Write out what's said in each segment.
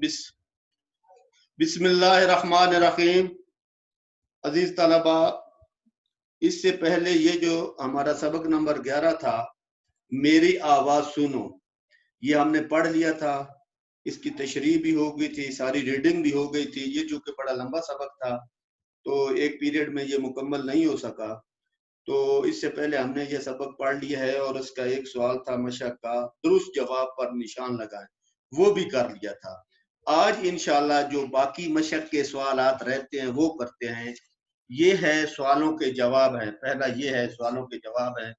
बिस बिस्मिल्लाहिर्रहमानिर्रहीम। अजीज तलबा, इससे पहले ये जो हमारा सबक नंबर 11 था, मेरी आवाज सुनो, ये हमने पढ़ लिया था। इसकी तशरीह भी हो गई थी, सारी रीडिंग भी हो गई थी। ये चूंकि बड़ा लंबा सबक था तो एक पीरियड में ये मुकम्मल नहीं हो सका। तो इससे पहले हमने ये सबक पढ़ लिया है और उसका एक सवाल था मशक का, दुरुस्त जवाब पर निशान लगाएं, वो भी कर लिया था। आज इंशाल्लाह जो बाकी मशक के सवालात रहते हैं वो करते हैं। ये है सवालों के जवाब है। पहला ये है सवालों के जवाब है,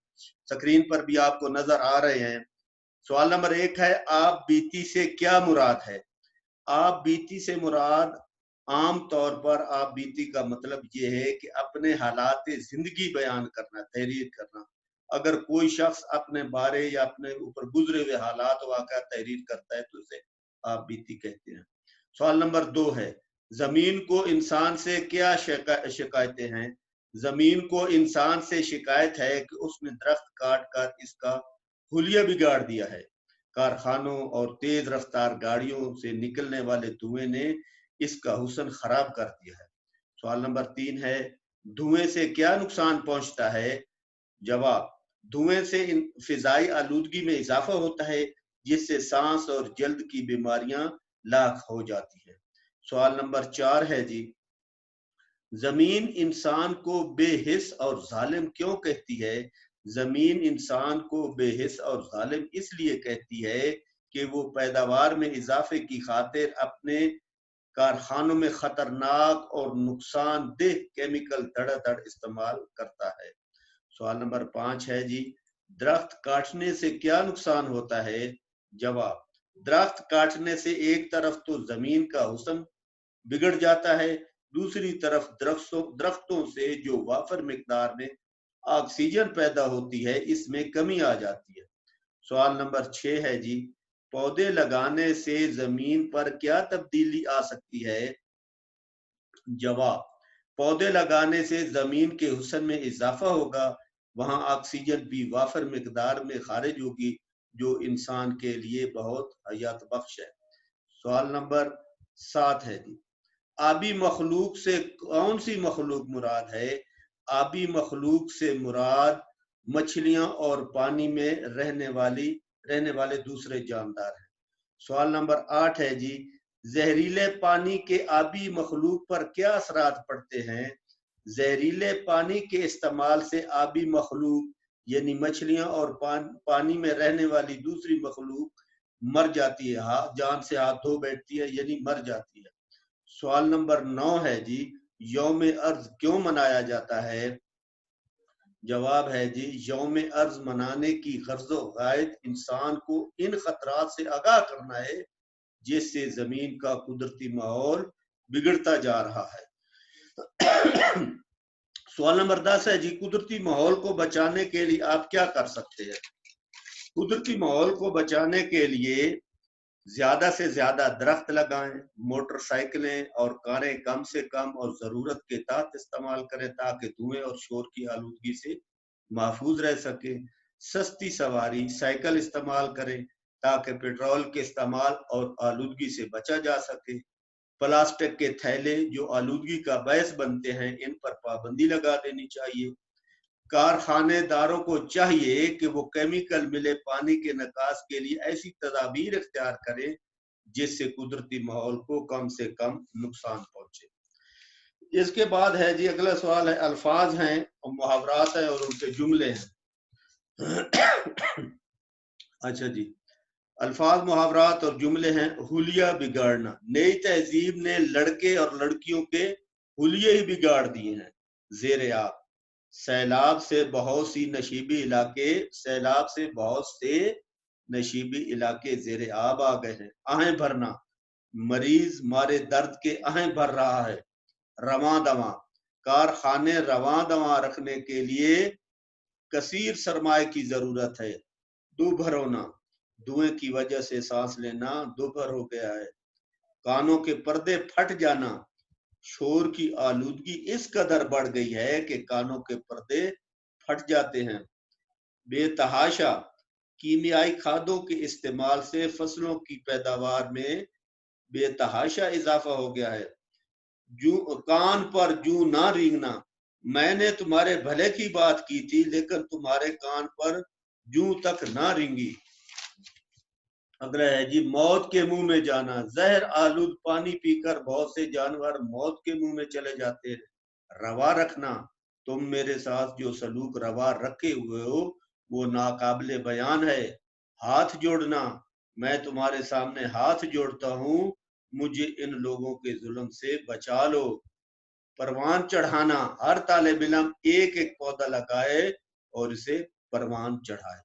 स्क्रीन पर भी आपको नजर आ रहे हैं। सवाल नंबर 1 है, आप बीती से क्या मुराद है? आप बीती से मुराद आम तौर पर आप बीती का मतलब ये है कि अपने हालात जिंदगी बयान करना, तहरीर करना। अगर कोई शख्स अपने बारे या अपने ऊपर गुजरे हुए हालात वाक़या तहरीर करता है तो उसे आप बीती कहते हैं। सवाल नंबर 2 है, जमीन को इंसान से क्या शिकायतें हैं? जमीन को इंसान से शिकायत है कि उसने दरख्त काट कर इसका हुलिया बिगाड़ दिया है। कारखानों और तेज रफ्तार गाड़ियों से निकलने वाले धुएं ने इसका हुस्न खराब कर दिया है। सवाल नंबर 3 है, धुएं से क्या नुकसान पहुंचता है? जवाब, धुएं से फिजाई आलूदगी में इजाफा होता है, जिससे सांस और जल्द की बीमारियां लाख हो जाती है। सवाल नंबर 4 है जी, जमीन इंसान को बेहिस और जालिम क्यों कहती है? जमीन इंसान को बेहिस और जालिम इसलिए कहती है कि वो पैदावार में इजाफे की खातिर अपने कारखानों में खतरनाक और नुकसानदेह केमिकल धड़ाधड़ इस्तेमाल करता है। सवाल नंबर 5 है जी, दरख्त काटने से क्या नुकसान होता है? जवाब, दरख्त काटने से एक तरफ तो जमीन का हुस्न बिगड़ जाता है, दूसरी तरफ दरख्तों से जो वाफर मिकदार में ऑक्सीजन पैदा होती है इसमें कमी आ जाती है। सवाल नंबर 6 है जी, पौधे लगाने से जमीन पर क्या तब्दीली आ सकती है? जवाब, पौधे लगाने से जमीन के हुस्न में इजाफा होगा, वहां ऑक्सीजन भी वाफर मिकदार में खारिज होगी, जो इंसान के लिए बहुत हयात बख्श है। सवाल नंबर 7 है जी, आबी मखलूक से कौन सी मखलूक मुराद है? आबी मखलूक से मुराद मछलियां और पानी में रहने वाले दूसरे जानदार हैं। सवाल नंबर 8 है जी, जहरीले पानी के आबी मखलूक पर क्या असरात पड़ते हैं? जहरीले पानी के इस्तेमाल से आबी मखलूक यानी मछलियां और पानी में रहने वाली दूसरी मखलूक मर जाती है, जान से हाथ धो बैठती है यानी मर जाती है। सवाल नंबर 9 है जी, यौम अर्ज क्यों मनाया जाता है? जवाब है जी, यौम अर्ज मनाने की गर्ज़ो गायत इंसान को इन खतरात से आगाह करना है जिससे जमीन का कुदरती माहौल बिगड़ता जा रहा है। सवाल नंबर 10 है जी, कुदरती माहौल को बचाने के लिए आप क्या कर सकते हैं? कुदरती माहौल को बचाने के लिए ज्यादा से ज्यादा दरख्त लगाएं, मोटरसाइकिलें और कारें कम से कम और जरूरत के तहत इस्तेमाल करें ताकि धुएं और शोर की आलूदगी से महफूज रह सके। सस्ती सवारी साइकिल इस्तेमाल करें ताकि पेट्रोल के इस्तेमाल और आलूदगी से बचा जा सके। प्लास्टिक के थैले जो आलूदगी का बायस बनते हैं, इन पर पाबंदी लगा देनी चाहिए। कारखानेदारों को चाहिए कि वो केमिकल मिले पानी के निकास के लिए ऐसी तदाबीर इख्तियार करें जिससे कुदरती माहौल को कम से कम नुकसान पहुंचे। इसके बाद है जी, अगला सवाल है, अल्फाज हैं और मुहावरात हैं और उनके जुमले हैं। अच्छा जी, अल्फाज मुहावरात और जुमले हैं। हुलिया बिगाड़ना, नई तहजीब ने लड़के और लड़कियों के हुलिये ही बिगाड़ दिए हैं। जेर आप, सैलाब से बहुत से नशीबी इलाके जेर आब आ गए हैं। आहें भरना, मरीज मारे दर्द के आहें भर रहा है। रवां दवा, कारखाने रवां दवा रखने के लिए कसीर सरमाए की जरूरत है। दुभर होना, धुएं की वजह से सांस लेना दुभर हो गया है। कानों के पर्दे फट जाना, शोर की आलूदगी इस कदर बढ़ गई है कि कानों के पर्दे फट जाते हैं। बेतहाशा, कीमियाई खादों के इस्तेमाल से फसलों की पैदावार में بے تحاشا اضافہ ہو گیا ہے. کان پر جو نہ رینگنا، میں نے تمہارے بھلے کی بات کی تھی لیکن تمہارے کان پر جو تک نہ رینگی. اگلا ہے جی موت کے منہ میں جانا، زہر آلود پانی پی کر بہت سے جانور موت کے منہ میں چلے جاتے ہیں. روا رکھنا، تم میرے ساتھ جو سلوک روا رکھے ہوئے ہو وہ ناقابل بیان ہے. ہاتھ جوڑنا، میں تمہارے سامنے ہاتھ جوڑتا ہوں، مجھے ان لوگوں کے ظلم سے بچا لو. پروان چڑھانا، ہر طالب علم ایک ایک پودا لگائے اور اسے پروان چڑھائے.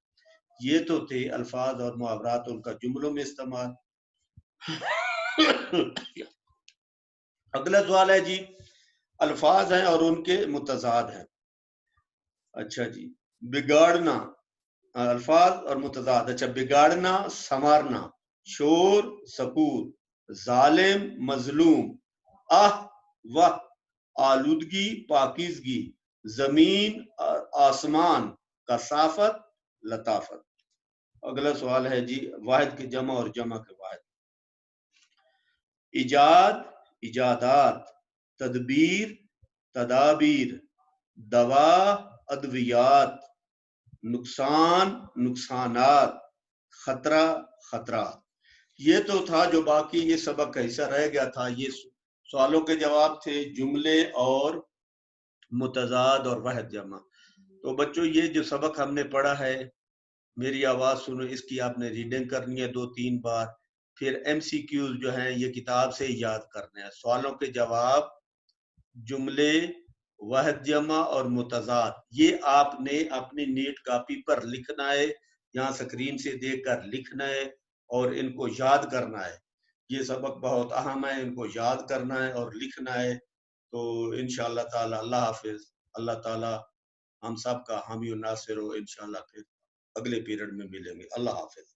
یہ تو تھے الفاظ اور محاورات ان کا جملوں میں استعمال. اگلا سوال ہے جی الفاظ ہیں اور ان کے متضاد ہیں. اچھا جی بگاڑنا، الفاظ اور متضاد. اچھا بگاڑنا سنوارنا، شور سکور، ظالم مظلوم، واہ، آلودگی پاکیزگی، زمین آسمان، کثافت لطافت. اگلا سوال ہے جی واحد کے جمع اور جمع کے واحد. ایجاد ایجادات، تدبیر تدابیر، دوا ادویات، نقصان نقصانات، خطرہ خطرات. یہ تو تھا جو باقی یہ سبق کا حصہ رہ گیا تھا. یہ سوالوں کے جواب تھے جملے اور متضاد اور واحد جمع. تو بچوں یہ جو سبق ہم نے پڑھا ہے، میری آواز سنو، اس کی آپ نے ریڈنگ کرنی ہے 2-3 بار. پھر ایم سی کیوز جو ہیں یہ کتاب سے یاد کرنے ہیں. سوالوں کے جواب، جملے، واحد جمع اور متضاد، یہ آپ نے اپنی نیٹ کاپی پر لکھنا ہے، یہاں سکرین سے دیکھ کر لکھنا ہے اور ان کو یاد کرنا ہے. یہ سبق بہت اہم ہے، ان کو یاد کرنا ہے اور لکھنا ہے. تو انشاءاللہ تعالی اللہ حافظ. اللہ تعالی ہم سب کا حامی و ناصر ہو. انشاءاللہ پھر اگلے پیریڈ میں ملیں گے. اللہ حافظ.